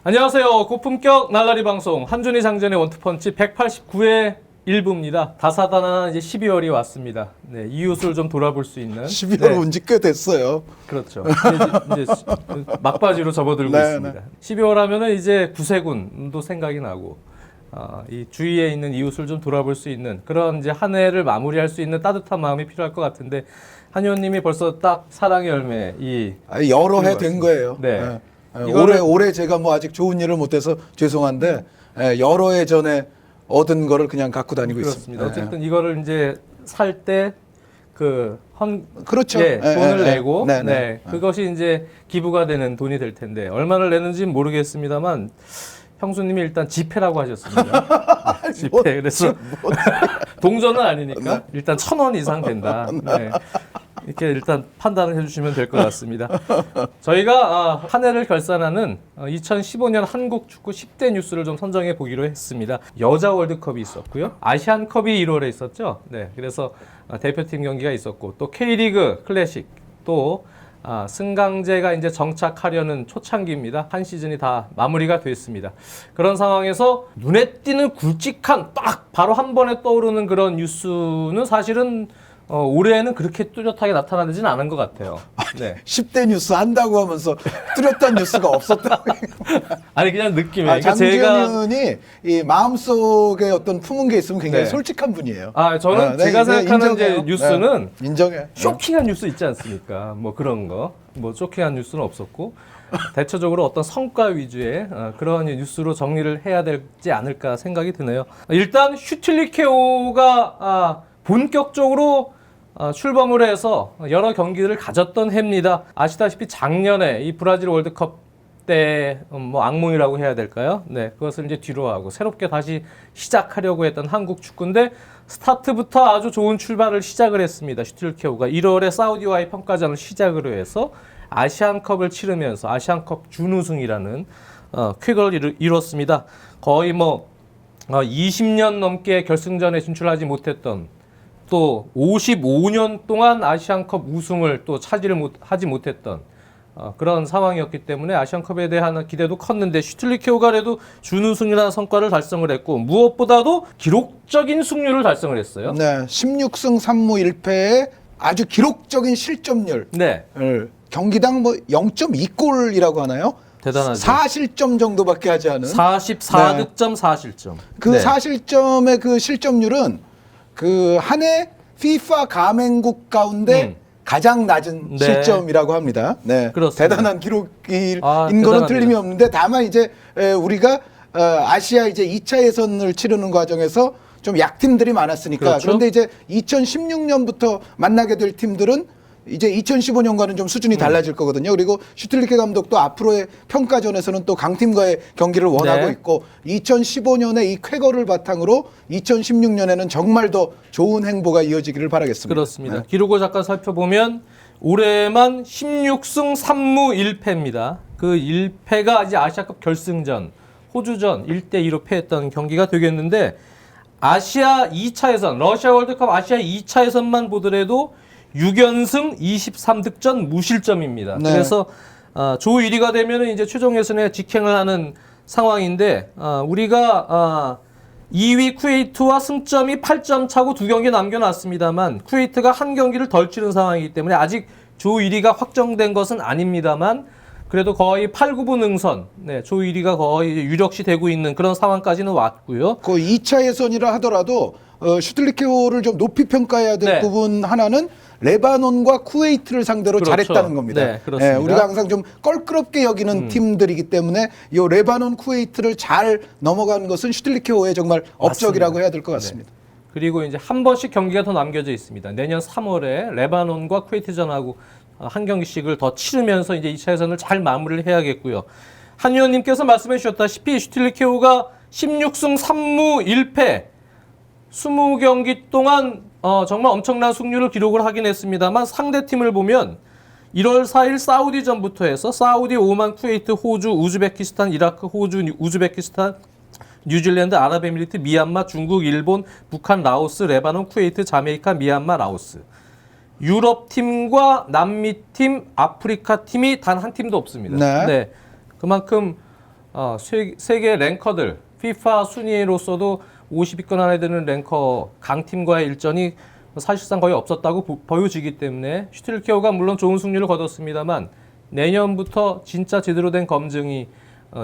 안녕하세요. 고품격 날라리 방송 한준희 장전의 원투펀치 189회 1부입니다. 다사다난한 이제 12월이 왔습니다. 네, 이웃을 좀 돌아볼 수 있는 12월 온 지 꽤 됐어요. 그렇죠. 이제 막바지로 접어들고 네, 있습니다. 12월 하면은 이제 구세군도 생각이 나고 이 주위에 있는 이웃을 좀 돌아볼 수 있는 그런 이제 한 해를 마무리할 수 있는 따뜻한 마음이 필요할 것 같은데 한 의원님이 벌써 딱 사랑의 열매 여러 해 된 거예요. 네. 올해 제가 뭐 아직 좋은 일을 못해서 죄송한데 여러 해 전에 얻은 거를 그냥 갖고 다니고 그렇습니다. 있습니다. 어쨌든 이거를 이제 살 때 그렇죠. 돈을 내고 네. 그것이 이제 기부가 되는 돈이 될 텐데 얼마를 내는지는 모르겠습니다만 형수님이 일단 지폐라고 하셨습니다. 지폐. 그래서 동전은 아니니까 일단 1,000원 이상 된다. 네. 이렇게 일단 판단을 해주시면 될 것 같습니다. 저희가 한 해를 결산하는 2015년 한국 축구 10대 뉴스를 좀 선정해 보기로 했습니다. 여자 월드컵이 있었고요. 아시안컵이 1월에 있었죠. 네, 그래서 대표팀 경기가 있었고 또 K리그 클래식 또 승강제가 이제 정착하려는 초창기입니다. 한 시즌이 다 마무리가 됐습니다. 그런 상황에서 눈에 띄는 굵직한 딱 바로 한 번에 떠오르는 그런 뉴스는 사실은 올해에는 그렇게 뚜렷하게 나타나지는 않은 것 같아요. 네. 10대 뉴스 한다고 하면서 뚜렷한 뉴스가 없었다고. 아니 그냥 느낌이에요. 장지현 의원이 이 마음속에 어떤 품은 게 있으면 굉장히 솔직한 분이에요. 저는 제가 생각하는 인정해요. 이제 뉴스는 인정해. 쇼킹한 뉴스 있지 않습니까? 뭐 그런 거. 뭐 쇼킹한 뉴스는 없었고 대체적으로 어떤 성과 위주의 그런 뉴스로 정리를 해야 되지 않을까 생각이 드네요. 일단 슈틸리케오가 본격적으로 출범을 해서 여러 경기를 가졌던 해입니다. 아시다시피 작년에 이 브라질 월드컵 때 뭐 악몽이라고 해야 될까요? 네, 그것을 이제 뒤로 하고 새롭게 다시 시작하려고 했던 한국 축구인데 스타트부터 아주 좋은 출발을 시작을 했습니다. 슈틸리케오가 1월에 사우디와의 평가전을 시작으로 해서 아시안컵을 치르면서 아시안컵 준우승이라는 쾌거를 이뤘습니다. 거의 20년 넘게 결승전에 진출하지 못했던 또 55년 동안 아시안컵 우승을 또 하지 못했던 그런 상황이었기 때문에 아시안컵에 대한 기대도 컸는데 슈틸리케오가 그래도 준우승이라는 성과를 달성을 했고 무엇보다도 기록적인 승률을 달성을 했어요. 네, 16승 3무 1패의 아주 기록적인 실점률. 네. 경기당 0.2골이라고 하나요? 대단하죠. 4실점 정도밖에 하지 않은 44득점 4실점. 그 4실점의 그 실점률은 그 한 해 FIFA 가맹국 가운데 가장 낮은 실점이라고 합니다. 네, 그렇습니다. 대단한 기록인 거는 틀림이 없는데 다만 이제 우리가 아시아 이제 2차 예선을 치르는 과정에서 좀 약팀들이 많았으니까 그렇죠. 그런데 이제 2016년부터 만나게 될 팀들은 이제 2015년과는 좀 수준이 달라질 거거든요. 그리고 슈틸리케 감독도 앞으로의 평가전에서는 또 강팀과의 경기를 원하고 있고 2015년에 이 쾌거를 바탕으로 2016년에는 정말 더 좋은 행보가 이어지기를 바라겠습니다. 그렇습니다. 네. 기록을 잠깐 살펴보면 올해만 16승 3무 1패입니다. 그 1패가 이제 아시아컵 결승전 호주전 1대2로 패했던 경기가 되겠는데 아시아 2차 예선 러시아 월드컵 아시아 2차 예선만 보더라도 6연승 23득점 무실점입니다. 네. 그래서 조 1위가 되면 이제 최종 예선에 직행을 하는 상황인데 우리가 2위 쿠웨이트와 승점이 8점 차고 2경기 남겨놨습니다만 쿠웨이트가 한 경기를 덜 치른 상황이기 때문에 아직 조 1위가 확정된 것은 아닙니다만 그래도 거의 8, 9분 능선, 조 1위가 거의 유력시 되고 있는 그런 상황까지는 왔고요. 그 2차 예선이라 하더라도 슈틸리케오를 좀 높이 평가해야 될 부분 하나는 레바논과 쿠웨이트를 상대로 잘했다는 겁니다. 네, 그렇습니다. 우리가 항상 좀 껄끄럽게 여기는 팀들이기 때문에 이 레바논, 쿠웨이트를 잘 넘어가는 것은 슈틸리케오의 정말 업적이라고 해야 될 것 같습니다. 네. 그리고 이제 한 번씩 경기가 더 남겨져 있습니다. 내년 3월에 레바논과 쿠웨이트전하고 한 경기씩을 더 치르면서 이제 2차 예선을 잘 마무리를 해야겠고요. 한 의원님께서 말씀해 주셨다시피 슈틸리케오가 16승 3무 1패 20경기 동안 정말 엄청난 승률을 기록을 하긴 했습니다만 상대팀을 보면 1월 4일 사우디전부터 해서 사우디, 오만, 쿠웨이트, 호주, 우즈베키스탄, 이라크, 호주, 우즈베키스탄, 뉴질랜드, 아랍에미리트, 미얀마, 중국, 일본, 북한, 라오스, 레바논, 쿠웨이트, 자메이카, 미얀마, 라오스. 유럽 팀과 남미 팀, 아프리카 팀이 단 한 팀도 없습니다. 네. 그만큼 세계 랭커들 FIFA 순위로서도 50위권 안에 드는 랭커 강팀과의 일전이 사실상 거의 없었다고 보여지기 때문에 슈틸리케오가 물론 좋은 승률을 거뒀습니다만 내년부터 진짜 제대로 된 검증이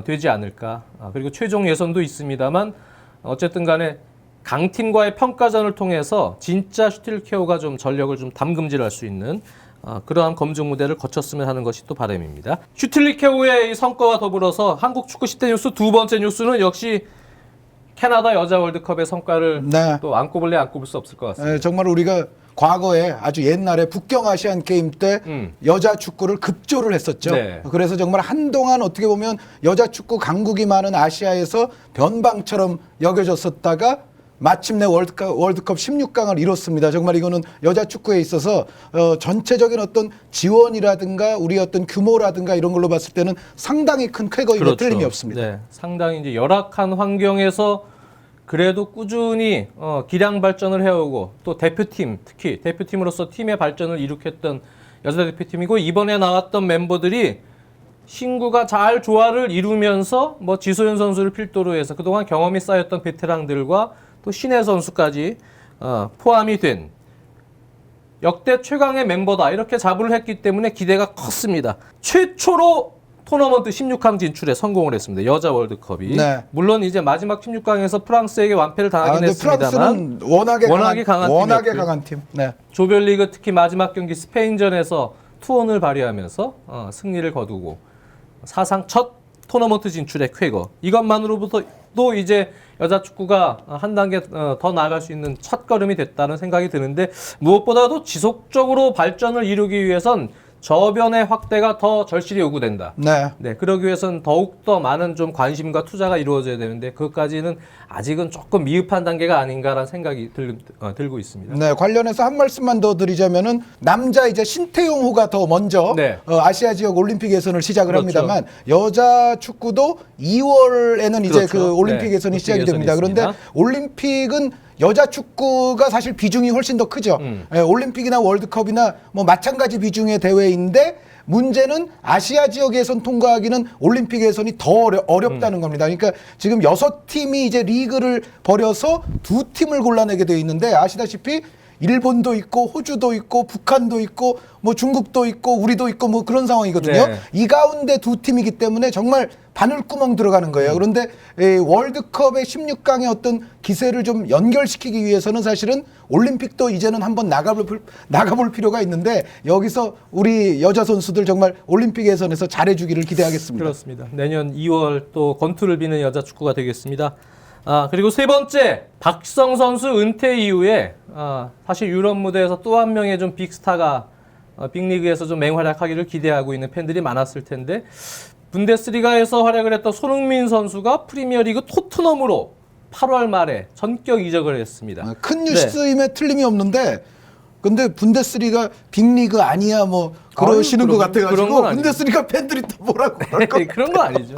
되지 않을까. 그리고 최종 예선도 있습니다만 어쨌든 간에 강팀과의 평가전을 통해서 진짜 슈틸리케오가 좀 전력을 좀 담금질할 수 있는 그러한 검증 무대를 거쳤으면 하는 것이 또 바람입니다. 슈틸리케오의 이 성과와 더불어서 한국 축구 10대 뉴스 두 번째 뉴스는 역시 캐나다 여자 월드컵의 성과를 네. 또 안 꼽을래 안 꼽을 수 없을 것 같습니다. 정말 우리가 과거에 아주 옛날에 북경 아시안 게임 때 여자 축구를 급조를 했었죠. 네. 그래서 정말 한동안 어떻게 보면 여자 축구 강국이 많은 아시아에서 변방처럼 여겨졌었다가 마침내 월드컵 16강을 이뤘습니다. 정말 이거는 여자 축구에 있어서 전체적인 어떤 지원이라든가 우리 어떤 규모라든가 이런 걸로 봤을 때는 상당히 큰 쾌거임에 틀림이 없습니다. 네, 상당히 이제 열악한 환경에서 그래도 꾸준히 기량 발전을 해오고 또 대표팀, 특히 대표팀으로서 팀의 발전을 이룩했던 여자 대표팀이고 이번에 나왔던 멤버들이 신구가 잘 조화를 이루면서 뭐 지소연 선수를 필두로 해서 그동안 경험이 쌓였던 베테랑들과 또 신예 선수까지 포함이 된 역대 최강의 멤버다 이렇게 자부를 했기 때문에 기대가 컸습니다. 최초로 토너먼트 16강 진출에 성공을 했습니다. 여자 월드컵이. 네. 물론 이제 마지막 16강에서 프랑스에게 완패를 당하긴 근데 했습니다만 프랑스는 워낙에 강한 강한 팀. 네. 조별리그 특히 마지막 경기 스페인전에서 투혼을 발휘하면서 승리를 거두고 사상 첫 토너먼트 진출의 쾌거. 이것만으로부터도 이제 여자 축구가 한 단계 더 나아갈 수 있는 첫걸음이 됐다는 생각이 드는데 무엇보다도 지속적으로 발전을 이루기 위해선 저변의 확대가 더 절실히 요구된다. 네. 그러기 위해선 더욱더 많은 좀 관심과 투자가 이루어져야 되는데 그것까지는 아직은 조금 미흡한 단계가 아닌가라는 생각이 들고 있습니다. 네, 관련해서 한 말씀만 더 드리자면은 남자 이제 신태용호가 더 먼저 네. 아시아 지역 올림픽 예선을 시작을 그렇죠. 합니다만 여자 축구도 2월에는 이제 그렇죠. 그 올림픽 네, 예선이 올림픽 시작이 예선이 됩니다. 그런데 있습니다. 올림픽은 여자 축구가 사실 비중이 훨씬 더 크죠. 올림픽이나 월드컵이나 뭐 마찬가지 비중의 대회인데 문제는 아시아 지역 예선 통과하기는 올림픽 예선이 더 어렵다는 겁니다. 그러니까 지금 6팀이 이제 리그를 벌여서 2팀을 골라내게 돼 있는데 아시다시피 일본도 있고 호주도 있고 북한도 있고 뭐 중국도 있고 우리도 있고 뭐 그런 상황이거든요. 네. 이 가운데 2팀이기 때문에 정말 바늘구멍 들어가는 거예요. 그런데 월드컵의 16강의 어떤 기세를 좀 연결시키기 위해서는 사실은 올림픽도 이제는 한번 나가볼 필요가 있는데 여기서 우리 여자 선수들 정말 올림픽 예선에서 잘해주기를 기대하겠습니다. 그렇습니다. 내년 2월 또 건투를 비는 여자 축구가 되겠습니다. 그리고 세 번째, 박성 선수 은퇴 이후에 사실 유럽 무대에서 또 한 명의 좀 빅스타가 빅리그에서 좀 맹활약하기를 기대하고 있는 팬들이 많았을 텐데 분데스리가에서 활약을 했던 손흥민 선수가 프리미어리그 토트넘으로 8월 말에 전격 이적을 했습니다. 큰 뉴스임에 틀림이 없는데 근데 분데스리가 빅리그 아니야 뭐 그러시는 것 같아가지고 분데스리가 팬들이 또 뭐라고 그럴까? 그런 건 아니죠.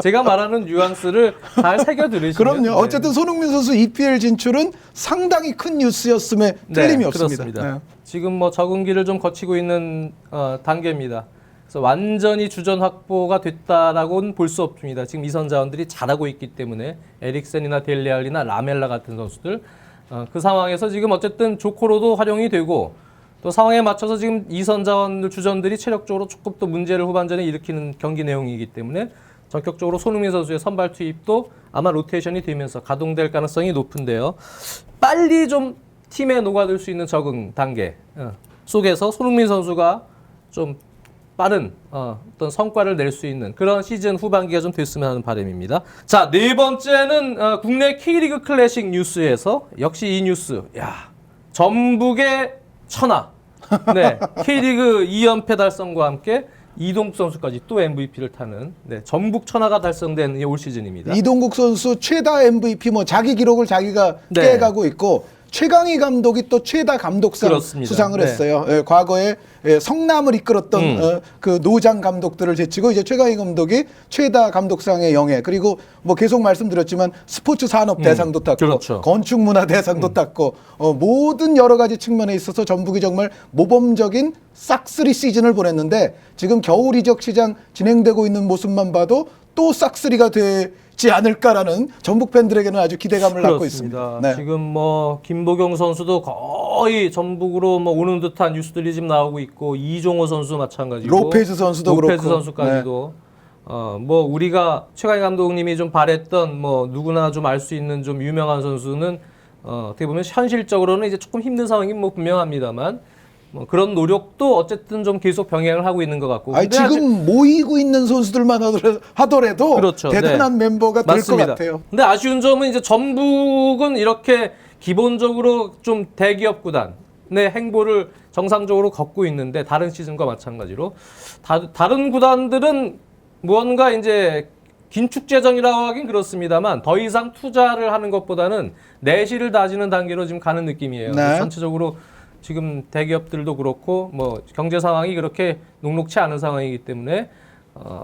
제가 말하는 뉘앙스를 잘 새겨 들으시면 그럼요. 어쨌든 손흥민 선수 EPL 진출은 상당히 큰 뉴스였음에 틀림이 없습니다. 그렇습니다. 지금 뭐 적응기를 좀 거치고 있는 단계입니다. 그래서 완전히 주전 확보가 됐다라고는 볼 수 없습니다. 지금 이선 자원들이 잘하고 있기 때문에 에릭센이나 델리알리나 라멜라 같은 선수들 그 상황에서 지금 어쨌든 조코로도 활용이 되고 또 상황에 맞춰서 지금 이선 자원들 주전들이 체력적으로 조금 또 문제를 후반전에 일으키는 경기 내용이기 때문에 전격적으로 손흥민 선수의 선발 투입도 아마 로테이션이 되면서 가동될 가능성이 높은데요. 빨리 좀 팀에 녹아들 수 있는 적응 단계 속에서 손흥민 선수가 좀 빠른 어떤 성과를 낼 수 있는 그런 시즌 후반기가 좀 됐으면 하는 바람입니다. 자, 네 번째는 국내 K리그 클래식 뉴스에서 역시 이 뉴스. 전북의 천하. 네, K리그 2연패 달성과 함께 이동국 선수까지 또 MVP를 타는 전북 천하가 달성된 올 시즌입니다. 이동국 선수 최다 MVP 뭐 자기 기록을 자기가 깨가고 있고 최강희 감독이 또 최다 감독상 그렇습니다. 수상을 했어요. 과거에 성남을 이끌었던 그 노장 감독들을 제치고 이제 최강희 감독이 최다 감독상의 영예 그리고 뭐 계속 말씀드렸지만 스포츠 산업 대상도 땄고 그렇죠. 건축 문화 대상도 땄고 모든 여러 가지 측면에 있어서 전북이 정말 모범적인 싹쓸이 시즌을 보냈는데 지금 겨울 이적 시장 진행되고 있는 모습만 봐도 또 싹쓸이가 되지 않을까라는 전북 팬들에게는 아주 기대감을 갖고 있습니다. 네. 지금 뭐 김보경 선수도 거의 전북으로 뭐 오는 듯한 뉴스들이 지금 나오고 있고 이종호 선수 마찬가지고 로페즈 선수도 로페즈 그렇고. 선수까지도 뭐 우리가 최강희 감독님이 좀 바랬던 뭐 누구나 좀 알 수 있는 좀 유명한 선수는 어떻게 보면 현실적으로는 이제 조금 힘든 상황이 뭐 분명합니다만 뭐 그런 노력도 어쨌든 좀 계속 병행을 하고 있는 것 같고. 아니, 지금 모이고 있는 선수들만 하더라도 그렇죠. 대단한 네. 멤버가 될 것 맞습니다. 같아요. 근데 아쉬운 점은 이제 전북은 이렇게 기본적으로 좀 대기업 구단의 행보를 정상적으로 걷고 있는데 다른 시즌과 마찬가지로 다른 구단들은 무언가 이제 긴축 재정이라고 하긴 그렇습니다만 더 이상 투자를 하는 것보다는 내실을 다지는 단계로 지금 가는 느낌이에요. 네. 전체적으로 지금 대기업들도 그렇고 뭐 경제 상황이 그렇게 녹록치 않은 상황이기 때문에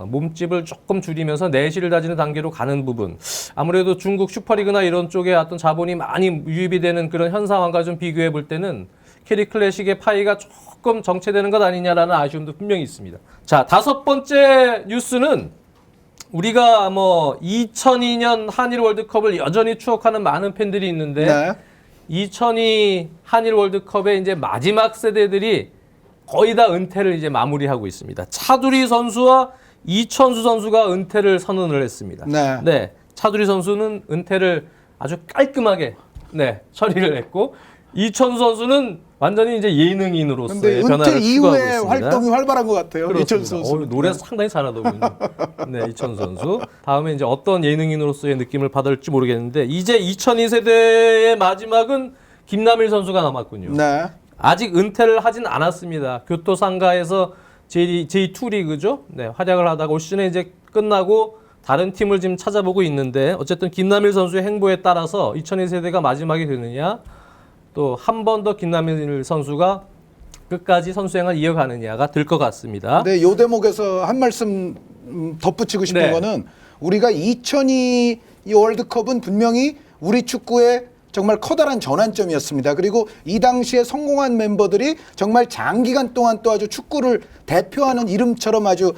몸집을 조금 줄이면서 내실을 다지는 단계로 가는 부분. 아무래도 중국 슈퍼리그나 이런 쪽에 어떤 자본이 많이 유입이 되는 그런 현 상황과 좀 비교해 볼 때는 캐리 클래식의 파이가 조금 정체되는 것 아니냐라는 아쉬움도 분명히 있습니다. 자, 5번째 뉴스는 우리가 뭐 2002년 한일 월드컵을 여전히 추억하는 많은 팬들이 있는데 네. 2002 한일 월드컵의 이제 마지막 세대들이 거의 다 은퇴를 이제 마무리하고 있습니다. 차두리 선수와 이천수 선수가 은퇴를 선언을 했습니다. 네. 차두리 선수는 은퇴를 아주 깔끔하게 처리를 했고 이천수 선수는 완전히 이제 예능인으로서의 근데 변화를 은퇴 추구하고 이후에 있습니다. 활동이 활발한 것 같아요. 그렇습니다. 이천수 선수. 노래 상당히 잘하더군요. 네, 이천수 선수. 다음에 이제 어떤 예능인으로서의 느낌을 받을지 모르겠는데 이제 2002 세대의 마지막은 김남일 선수가 남았군요. 네. 아직 은퇴를 하진 않았습니다. 교토 상가에서 J2 리그죠. 네, 활약을 하다가 올 시즌에 이제 끝나고 다른 팀을 지금 찾아보고 있는데 어쨌든 김남일 선수의 행보에 따라서 2002 세대가 마지막이 되느냐 또 한 번 더 김남일 선수가 끝까지 선수생활 이어가느냐가 될 것 같습니다. 네, 요 대목에서 한 말씀 덧붙이고 싶은 네. 거는 우리가 2002 이 월드컵은 분명히 우리 축구의 정말 커다란 전환점이었습니다. 그리고 이 당시에 성공한 멤버들이 정말 장기간 동안 또 아주 축구를 대표하는 이름처럼 아주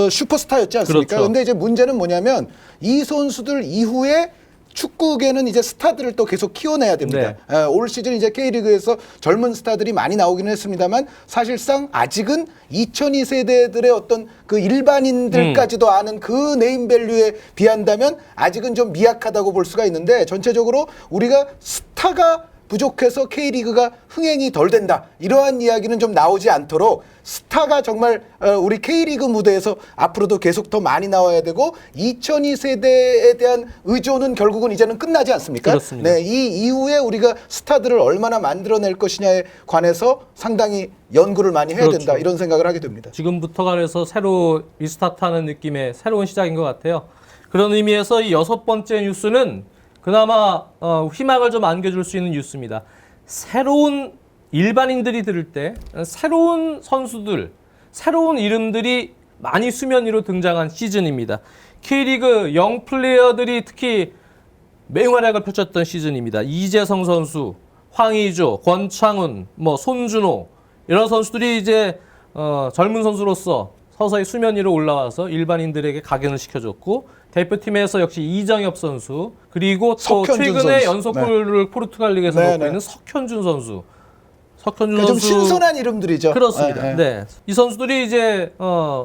슈퍼스타였지 않습니까? 그렇죠. 근데 이제 문제는 뭐냐면 이 선수들 이후에 축구계는 이제 스타들을 또 계속 키워내야 됩니다. 올 시즌 이제 K리그에서 젊은 스타들이 많이 나오기는 했습니다만 사실상 아직은 2002 세대들의 어떤 그 일반인들까지도 아는 그 네임밸류에 비한다면 아직은 좀 미약하다고 볼 수가 있는데 전체적으로 우리가 스타가 부족해서 K리그가 흥행이 덜 된다. 이러한 이야기는 좀 나오지 않도록 스타가 정말 우리 K리그 무대에서 앞으로도 계속 더 많이 나와야 되고 2002 세대에 대한 의존은 결국은 이제는 끝나지 않습니까? 그렇습니다. 네, 이 이후에 우리가 스타들을 얼마나 만들어낼 것이냐에 관해서 상당히 연구를 많이 해야 그렇죠. 된다. 이런 생각을 하게 됩니다. 지금부터가 그래서 새로 리스타트하는 느낌의 새로운 시작인 것 같아요. 그런 의미에서 이 6번째 뉴스는 그나마 희망을 좀 안겨줄 수 있는 뉴스입니다. 새로운 일반인들이 들을 때 새로운 선수들, 새로운 이름들이 많이 수면 위로 등장한 시즌입니다. K리그 영 플레이어들이 특히 맹활약을 펼쳤던 시즌입니다. 이재성 선수, 황의조, 권창훈, 손준호 이런 선수들이 이제 젊은 선수로서 서서히 수면 위로 올라와서 일반인들에게 각인을 시켜줬고 대표팀에서 역시 이정엽 선수 그리고 또 최근에 연속골을 포르투갈 리그에서 넣고 있는 석현준 선수. 석현준 좀 선수 신선한 이름들이죠. 그렇습니다. 네. 이 선수들이 이제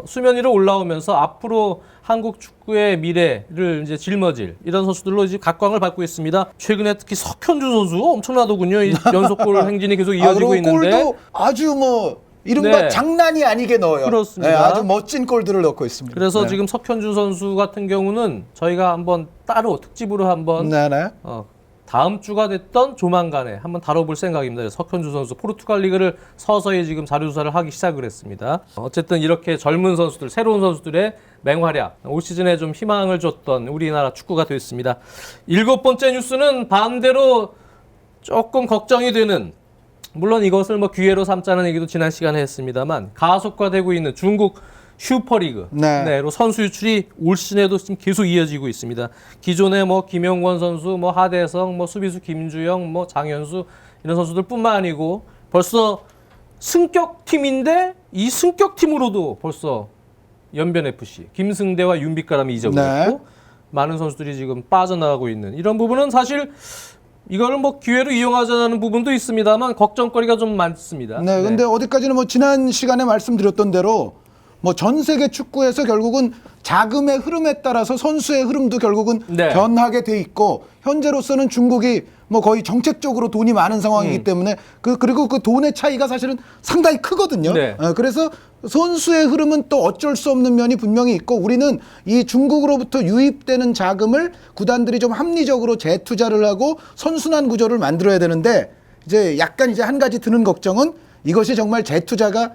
수면 위로 올라오면서 앞으로 한국 축구의 미래를 이제 짊어질 이런 선수들로 이제 각광을 받고 있습니다. 최근에 특히 석현준 선수 엄청나더군요. 이 연속골 행진이 계속 이어지고 있는데 골도 아주 이른바 장난이 아니게 넣어요. 그렇습니다. 네, 아주 멋진 골들을 넣고 있습니다. 그래서 지금 석현준 선수 같은 경우는 저희가 한번 따로 특집으로 한번 다음 주가 됐던 조만간에 한번 다뤄볼 생각입니다. 석현준 선수 포르투갈 리그를 서서히 지금 자료조사를 하기 시작을 했습니다. 어쨌든 이렇게 젊은 선수들, 새로운 선수들의 맹활약, 올 시즌에 좀 희망을 줬던 우리나라 축구가 됐습니다. 7번째 뉴스는 반대로 조금 걱정이 되는 물론 이것을 기회로 삼자는 얘기도 지난 시간에 했습니다만 가속화되고 있는 중국 슈퍼리그로 선수 유출이 올 시즌에도 지금 계속 이어지고 있습니다. 기존에 김영권 선수, 하대성, 수비수 김주영, 장현수 이런 선수들뿐만 아니고 벌써 승격팀인데 이 승격팀으로도 벌써 연변 FC, 김승대와 윤빛가람이 이적을 네. 했고 많은 선수들이 지금 빠져나가고 있는 이런 부분은 사실 이거를 뭐 기회로 이용하자는 부분도 있습니다만 걱정거리가 좀 많습니다. 네, 근데 어디까지는 뭐 지난 시간에 말씀드렸던 대로 뭐 전 세계 축구에서 결국은 자금의 흐름에 따라서 선수의 흐름도 결국은 네. 변하게 돼 있고 현재로서는 중국이 뭐 거의 정책적으로 돈이 많은 상황이기 때문에 그리고 그 돈의 차이가 사실은 상당히 크거든요. 네. 그래서 선수의 흐름은 또 어쩔 수 없는 면이 분명히 있고 우리는 이 중국으로부터 유입되는 자금을 구단들이 좀 합리적으로 재투자를 하고 선순환 구조를 만들어야 되는데 이제 약간 이제 한 가지 드는 걱정은 이것이 정말 재투자가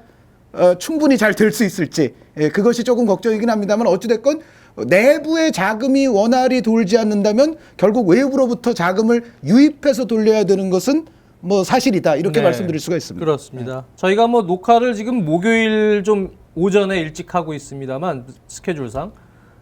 충분히 잘 될 수 있을지 그것이 조금 걱정이긴 합니다만 어찌됐건 내부의 자금이 원활히 돌지 않는다면 결국 외부로부터 자금을 유입해서 돌려야 되는 것은 뭐 사실이다 이렇게 네. 말씀드릴 수가 있습니다. 그렇습니다. 저희가 뭐 녹화를 지금 목요일 좀 오전에 일찍 하고 있습니다만 스케줄상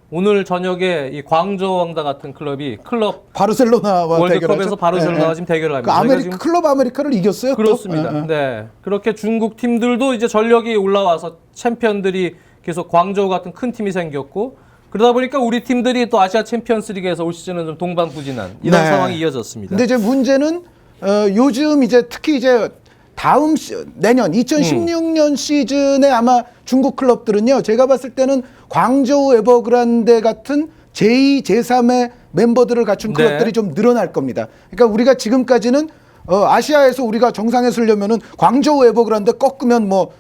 오늘 저녁에 이 광저우 왕다 같은 클럽이 클럽 바르셀로나와 월드컵에서 대결하죠. 바르셀로나가 예, 예. 지금 대결을 그 합니다. 저희가 지금 클럽 아메리카를 이겼어요. 또? 그렇습니다. 예, 예. 네. 그렇게 중국 팀들도 이제 전력이 올라와서 챔피언들이 계속 광저우 같은 큰 팀이 생겼고 그러다 보니까 우리 팀들이 또 아시아 챔피언스 리그에서 올 시즌은 좀 동반부진한 이런 네. 상황이 이어졌습니다. 근데 이제 문제는 요즘 이제 특히 이제 내년 2016년 시즌에 아마 중국 클럽들은요. 제가 봤을 때는 광저우 에버그란데 같은 제2, 제3의 멤버들을 갖춘 네. 클럽들이 좀 늘어날 겁니다. 그러니까 우리가 지금까지는 아시아에서 우리가 정상에 서려면은 광저우 에버그란데 꺾으면 뭐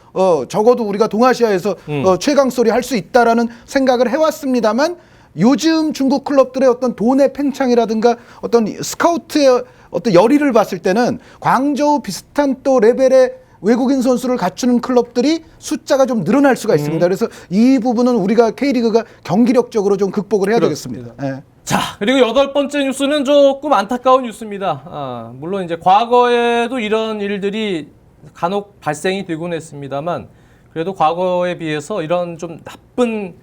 적어도 우리가 동아시아에서 최강소리 할 수 있다라는 생각을 해왔습니다만 요즘 중국 클럽들의 어떤 돈의 팽창이라든가 어떤 스카우트의 어떤 열의를 봤을 때는 광저우 비슷한 또 레벨의 외국인 선수를 갖추는 클럽들이 숫자가 좀 늘어날 수가 있습니다. 그래서 이 부분은 우리가 K리그가 경기력적으로 좀 극복을 해야 그렇습니다. 되겠습니다. 예. 자, 그리고 8번째 뉴스는 조금 안타까운 뉴스입니다. 물론 이제 과거에도 이런 일들이 간혹 발생이 되곤 했습니다만 그래도 과거에 비해서 이런 좀 나쁜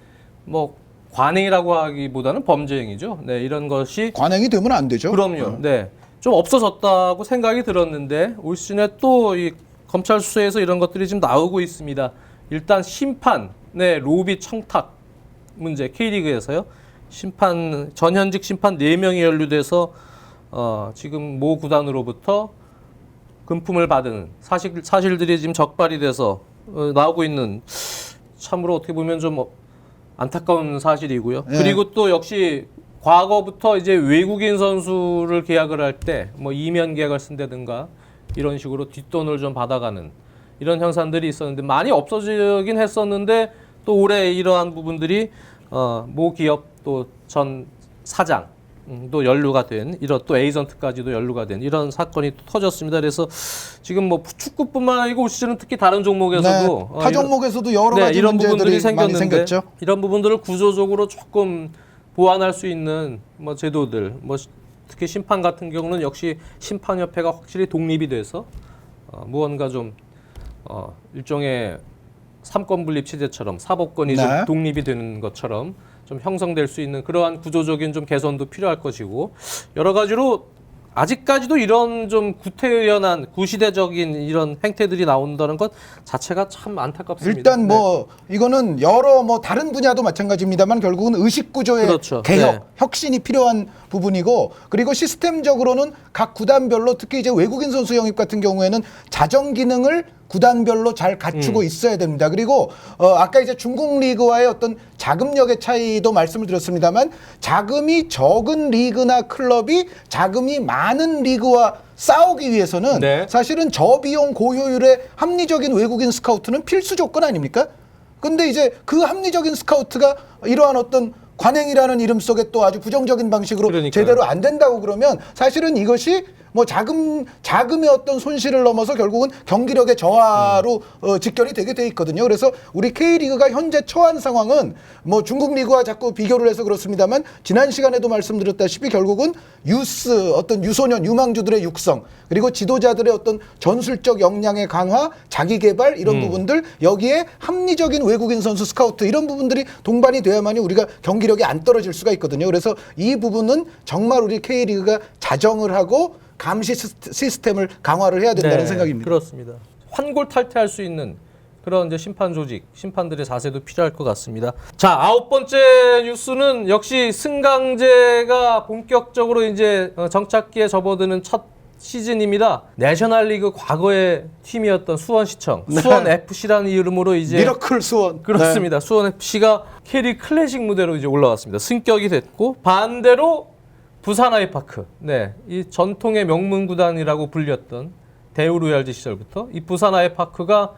뭐 관행이라고 하기보다는 범죄 행위죠. 네, 이런 것이 관행이 되면 안 되죠. 그럼요. 네. 좀 없어졌다고 생각이 들었는데 올 시즌에 또 이 검찰 수사에서 이런 것들이 지금 나오고 있습니다. 일단 심판, 네, 로비 청탁 문제 K리그에서요. 심판 전현직 심판 4명이 연루돼서 지금 모 구단으로부터 금품을 받은 사실들이 지금 적발이 돼서 나오고 있는 참으로 어떻게 보면 좀 안타까운 사실이고요. 네. 그리고 또 역시 과거부터 이제 외국인 선수를 계약을 할 때 뭐 이면 계약을 쓴다든가 이런 식으로 뒷돈을 좀 받아가는 이런 현상들이 있었는데 많이 없어지긴 했었는데 또 올해 이러한 부분들이 모 기업 또 전 사장 또 연루가 된 이런 또 에이전트까지도 연루가 된 이런 사건이 또 터졌습니다. 그래서 지금 뭐 축구뿐만 아니고 올 시즌은 특히 다른 종목에서도 네, 타 종목에서도 여러 가지 이런 문제들이 부분들이 많이 생겼는데 생겼죠. 이런 부분들을 구조적으로 조금 보완할 수 있는 뭐 제도들, 뭐 특히 심판 같은 경우는 역시 심판협회가 확실히 독립이 돼서 무언가 좀 일종의 삼권 분립 체제처럼 사법권이 좀 네. 독립이 되는 것처럼 좀 형성될 수 있는 그러한 구조적인 좀 개선도 필요할 것이고 여러 가지로 아직까지도 이런 좀 구태연한 구시대적인 이런 행태들이 나온다는 것 자체가 참 안타깝습니다. 일단 뭐 이거는 여러 뭐 다른 분야도 마찬가지입니다만 결국은 의식 구조의 그렇죠. 개혁, 네. 혁신이 필요한 부분이고 그리고 시스템적으로는 각 구단별로 특히 이제 외국인 선수 영입 같은 경우에는 자정 기능을 구단별로 잘 갖추고 있어야 됩니다. 그리고 아까 이제 중국 리그와의 어떤 자금력의 차이도 말씀을 드렸습니다만 자금이 적은 리그나 클럽이 자금이 많은 리그와 싸우기 위해서는 네. 사실은 저비용 고효율의 합리적인 외국인 스카우트는 필수 조건 아닙니까? 근데 이제 그 합리적인 스카우트가 이러한 어떤 관행이라는 이름 속에 또 아주 부정적인 방식으로 그러니까요. 제대로 안 된다고 그러면 사실은 이것이 뭐 자금의 어떤 손실을 넘어서 결국은 경기력의 저하로 직결이 되게 돼 있거든요. 그래서 우리 K리그가 현재 처한 상황은 뭐 중국 리그와 자꾸 비교를 해서 그렇습니다만 지난 시간에도 말씀드렸다시피 결국은 유스 어떤 유소년 유망주들의 육성 그리고 지도자들의 어떤 전술적 역량의 강화 자기 개발 이런 부분들 여기에 합리적인 외국인 선수 스카우트 이런 부분들이 동반이 돼야만이 우리가 경기력이 안 떨어질 수가 있거든요. 그래서 이 부분은 정말 우리 K리그가 자정을 하고 감시 시스템을 강화를 해야 된다는 생각입니다. 그렇습니다. 환골탈퇴할 수 있는 그런 이제 심판 조직, 심판들의 자세도 필요할 것 같습니다. 자, 9번째 뉴스는 역시 승강제가 본격적으로 이제 정착기에 접어드는 첫 시즌입니다. 내셔널리그 과거의 팀이었던 수원시청, 네. 수원 FC라는 이름으로 이제 미러클 수원. 그렇습니다. 수원 FC가 캐리 클래식 무대로 이제 올라왔습니다. 승격이 됐고 반대로 부산 아이파크, 네, 이 전통의 명문 구단이라고 불렸던 대우 로얄즈 시절부터 이 부산 아이파크가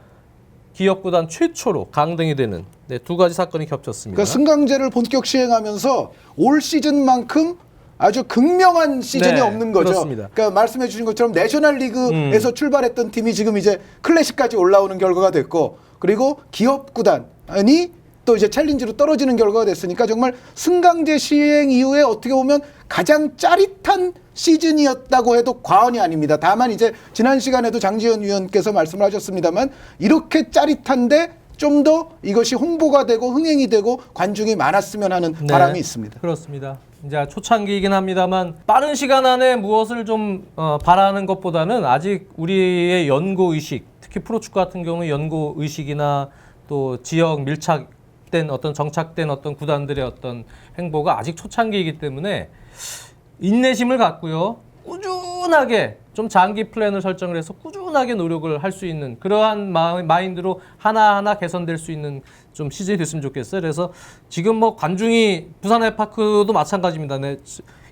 기업 구단 최초로 강등이 되는 네, 두 가지 사건이 겹쳤습니다. 그러니까 승강제를 본격 시행하면서 올 시즌만큼 아주 극명한 시즌이 네, 없는 거죠. 그렇습니다. 그러니까 말씀해 주신 것처럼 내셔널리그에서 출발했던 팀이 지금 이제 클래식까지 올라오는 결과가 됐고, 그리고 기업 구단이 또 이제 챌린지로 떨어지는 결과가 됐으니까 정말 승강제 시행 이후에 어떻게 보면 가장 짜릿한 시즌이었다고 해도 과언이 아닙니다. 다만 이제 지난 시간에도 장지현 위원께서 말씀을 하셨습니다만 이렇게 짜릿한데 좀 더 이것이 홍보가 되고 흥행이 되고 관중이 많았으면 하는 네, 바람이 있습니다. 그렇습니다. 이제 초창기이긴 합니다만 빠른 시간 안에 무엇을 좀 바라는 것보다는 아직 우리의 연고 의식, 특히 프로축구 같은 경우는 연고 의식이나 또 지역 밀착된 어떤 정착된 어떤 구단들의 어떤 행보가 아직 초창기이기 때문에 인내심을 갖고요. 꾸준하게 좀 장기 플랜을 설정을 해서 꾸준하게 노력을 할 수 있는 그러한 마인드로 하나하나 개선될 수 있는 좀 시즌이 됐으면 좋겠어요. 그래서 지금 뭐 관중이 부산 아이파크도 마찬가지입니다. 네,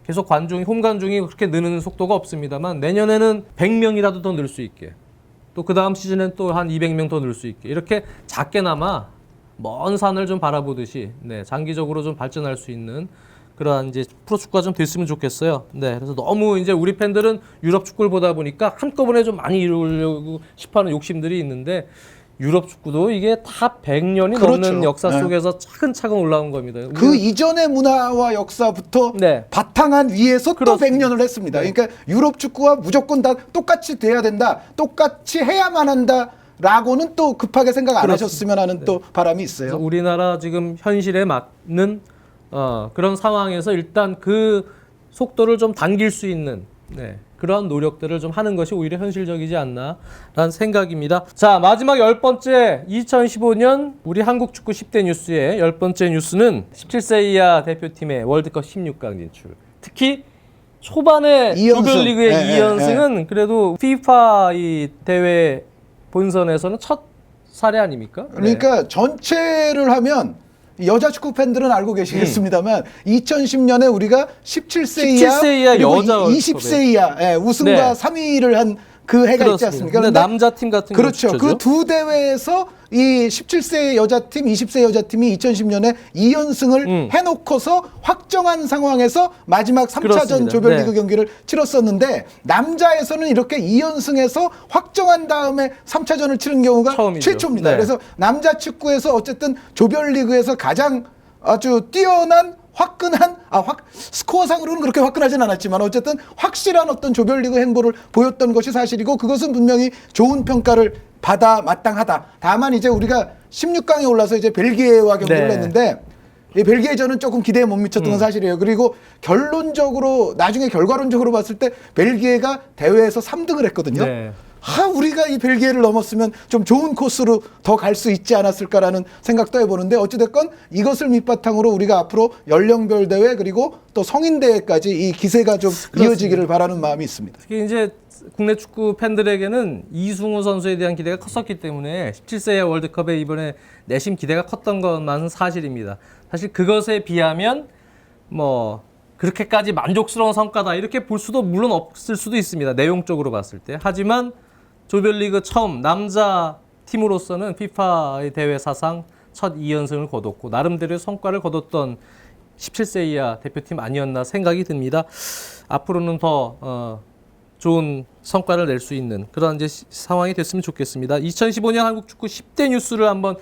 계속 관중이 홈 관중이 그렇게 느는 속도가 없습니다만 내년에는 100명이라도 더 늘 수 있게 또 그 다음 시즌엔 또 한 200명 더 늘 수 있게 이렇게 작게나마 먼 산을 좀 바라보듯이 네, 장기적으로 좀 발전할 수 있는 그러한 이제 프로축구가 좀 됐으면 좋겠어요. 네, 그래서 너무 이제 우리 팬들은 유럽 축구를 보다 보니까 한꺼번에 좀 많이 이루려고 싶어하는 욕심들이 있는데 유럽 축구도 이게 다 100년이 그렇죠. 넘는 역사 네. 속에서 차근차근 올라온 겁니다. 그 이전의 문화와 역사부터 네. 바탕한 위에서 그렇습니다. 또 100년을 했습니다. 그러니까 유럽 축구와 무조건 다 똑같이 돼야 된다, 똑같이 해야만 한다라고는 또 급하게 생각 안 그렇습니다. 하셨으면 하는 또 바람이 있어요. 그래서 우리나라 지금 현실에 맞는 그런 상황에서 일단 그 속도를 좀 당길 수 있는 네, 그러한 노력들을 좀 하는 것이 오히려 현실적이지 않나라는 생각입니다. 자, 마지막 10번째 2015년 우리 한국 축구 10대 뉴스의 10번째 뉴스는 17세 이하 대표팀의 월드컵 16강 진출. 특히 초반에 2연승. 조별리그의 네, 2연승은 그래도 FIFA 이 대회 본선에서는 첫 사례 아닙니까? 그러니까 전체를 하면 여자 축구 팬들은 알고 계시겠습니다만 2010년에 우리가 17세 이하, 17세 이하 그리고 여자 20세 이하 우승과 네. 3위를 한 그 해가 있지 않습니까? 근데 남자 팀 같은 그렇죠. 그 두 대회에서 이 17세 여자팀, 20세 여자팀이 2010년에 2연승을 해놓고서 확정한 상황에서 마지막 3차전 그렇습니다. 조별리그 네. 경기를 치렀었는데 남자에서는 이렇게 2연승해서 확정한 다음에 3차전을 치른 경우가 처음이죠. 최초입니다. 네. 그래서 남자 축구에서 어쨌든 조별리그에서 가장 아주 뛰어난 화끈한 스코어상으로는 그렇게 화끈하진 않았지만 어쨌든 확실한 어떤 조별리그 행보를 보였던 것이 사실이고 그것은 분명히 좋은 평가를 받아 마땅하다. 다만 이제 우리가 16강에 올라서 이제 벨기에와 경기를 네. 했는데 이 벨기에전은 조금 기대에 못 미쳤던 건 사실이에요. 그리고 결론적으로 나중에 결과론적으로 봤을 때 벨기에가 대회에서 3등을 했거든요. 네. 우리가 이 벨기에를 넘었으면 좀 좋은 코스로 더 갈 수 있지 않았을까라는 생각도 해보는데 어찌됐건 이것을 밑바탕으로 우리가 앞으로 연령별 대회 그리고 또 성인 대회까지 이 기세가 좀 이어지기를 바라는 마음이 있습니다. 특히 이제 국내 축구 팬들에게는 이승우 선수에 대한 기대가 컸었기 때문에 17세 월드컵에 이번에 내심 기대가 컸던 것만은 사실입니다. 사실 그것에 비하면 뭐 그렇게까지 만족스러운 성과다 이렇게 볼 수도 물론 없을 수도 있습니다. 내용적으로 봤을 때. 하지만 조별리그 처음 남자 팀으로서는 FIFA의 대회 사상 첫 2연승을 거뒀고 나름대로의 성과를 거뒀던 17세 이하 대표팀 아니었나 생각이 듭니다. 앞으로는 더 좋은 성과를 낼 수 있는 그런 이제 상황이 됐으면 좋겠습니다. 2015년 한국 축구 10대 뉴스를 한번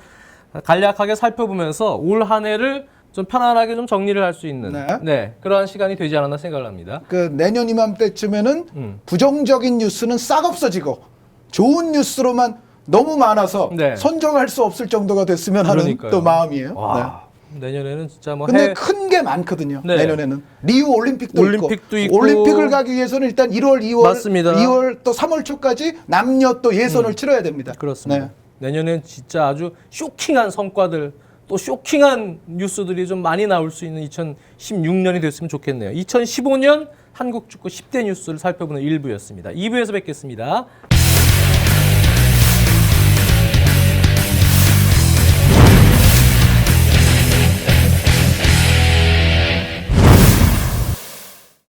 간략하게 살펴보면서 올 한 해를 좀 편안하게 좀 정리를 할 수 있는 네. 그러한 시간이 되지 않았나 생각을 합니다. 그 내년 이맘때쯤에는 부정적인 뉴스는 싹 없어지고 좋은 뉴스로만 너무 많아서 네. 선정할 수 없을 정도가 됐으면 하는 그러니까요. 또 마음이에요. 와, 내년에는 진짜 뭐 근데 큰 게 많거든요. 네. 내년에는 리우 올림픽도 있고. 올림픽을 가기 위해서는 일단 1월, 2월, 맞습니다. 2월 또 3월 초까지 남녀 또 예선을 치러야 됩니다. 그렇습니다. 네. 내년엔 진짜 아주 쇼킹한 성과들 또 쇼킹한 뉴스들이 좀 많이 나올 수 있는 2016년이 됐으면 좋겠네요. 2015년 한국 축구 10대 뉴스를 살펴보는 1부였습니다. 2부에서 뵙겠습니다.